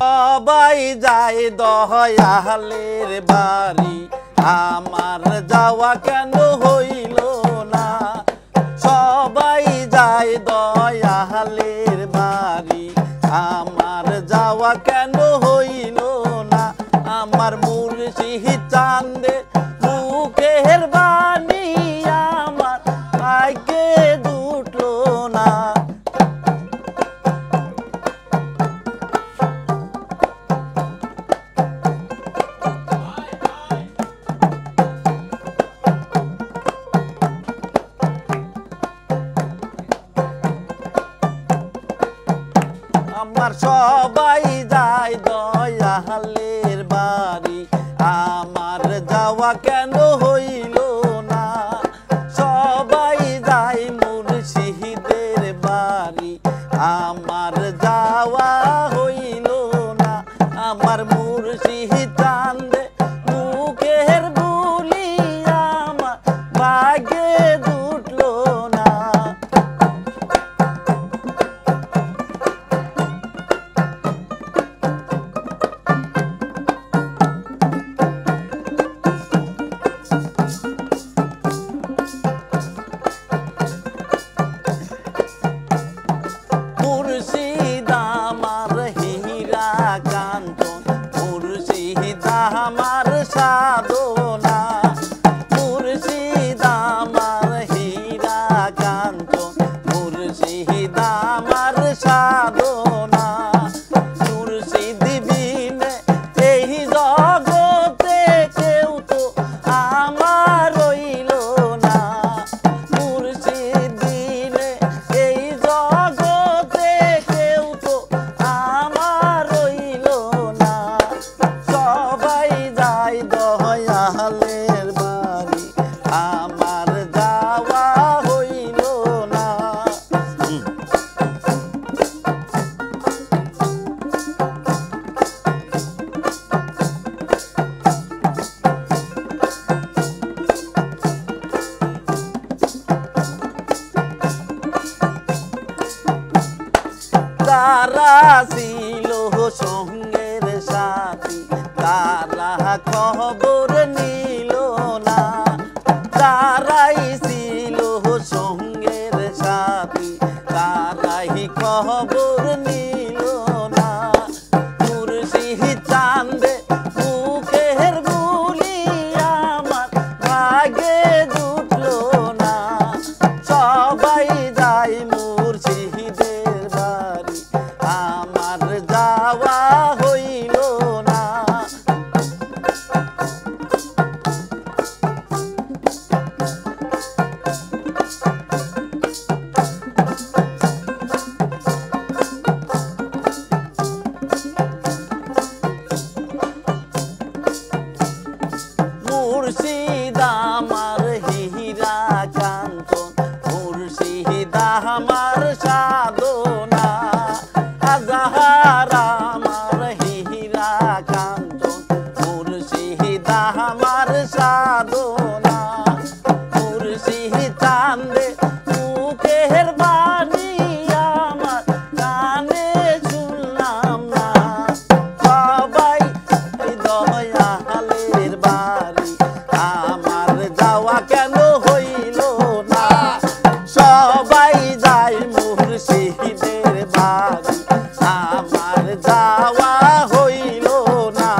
সবাই যায় দয়ালের বাড়ি, আমার যাওয়া কেন হইল না? সবাই যায় দয়ালের বাড়ি, আমার যাওয়া কেন হইল না? আমার মুর্শিদ চাঁদে মুখের বাণী আমার ভাগ্যে জুটলো না। আমার সবাই যায় দয়ালের বাড়ি, আমার যাওয়া কেন হইল না? সবাই যায় মুর্শিদের বাড়ি, আমার যাওয়া হইল না। আমার মুর্শিদ চাঁদে মুখের বুলি আমার ভাগ্যে জুটলো না। মুর্শিদ আমার হীরা কাঞ্চন, মুর্শিদ আমার সাধনা, মুর্শিদ আমার হীরা কাঞ্চন, মুর্শিদ আমার সাধনা। মুর্শিদ বিনে এই জগতে কেউ তো আমার রইল না। মুর্শিদ বিনে এই জগতে কেউ তো আমার রইল না। সবাই যায় দয়ালের বাড়ি, আমার যাওয়া হইল না। তারা ছিল সঙ্গের সাথী, তারা খবর নিল না। তারাই ছিল সঙ্গের সাথী, তারাই খবর নিল না। মুর্শিদ চাঁদে মুখের বুলি আমার ভাগ্যে জুটলো না। সবাই যায় মুর্শিদের বাড়ি, আমার যাওয়া হইল না। মুর্শিদ আমার হীরা কাঞ্চন, মুর্শিদ আমার সাধনা। আজহার আমার হীরা কাঞ্চন, মুর্শিদ আমার সাধনা। মুর্শিদ চাঁদে মুখের বাণী আমার কানে শুনলাম না। সবাই দয়ালের বাড়ি, আমার যাওয়া কেন হইল না? সবাই যায় মুর্শিদের বাড়ি, আমার যাওয়া হইল না।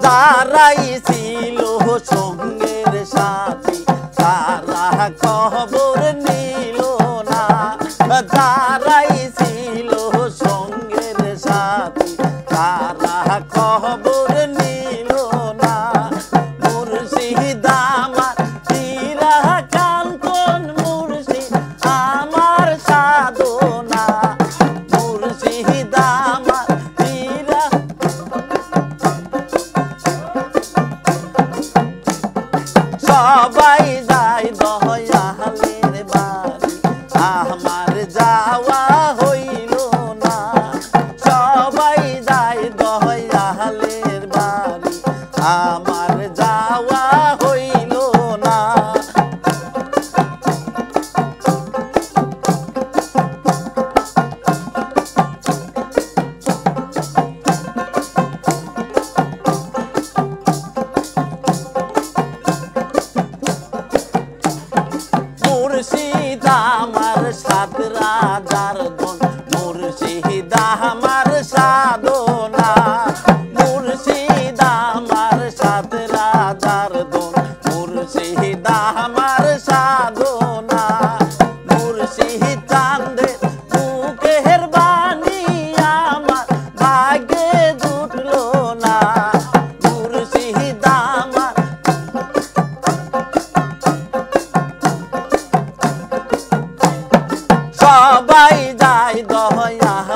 যারাই ছিল সঙ্গের সাথী, তারা খবর নিল না। যারাই ছিল সঙ্গের সাথী, তারা খবর নিল না। মুর্শিদ আমার হীরা কাঞ্চন, মুর্শিদ আমার সাধনা। মুর্শিদ আমার হীরা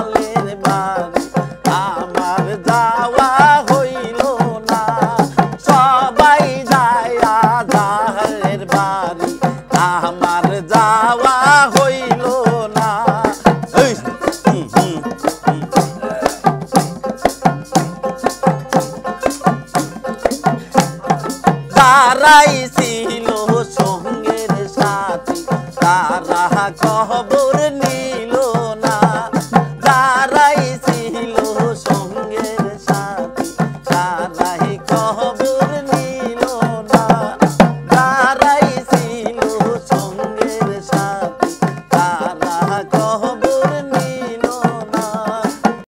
জালের বাড়ি আমার যাওয়া হইল না সবাই যায় জালের বাড়ি আমার যাওয়া হইল না যারাই ছিল সঙ্গের সাথী তারা কহব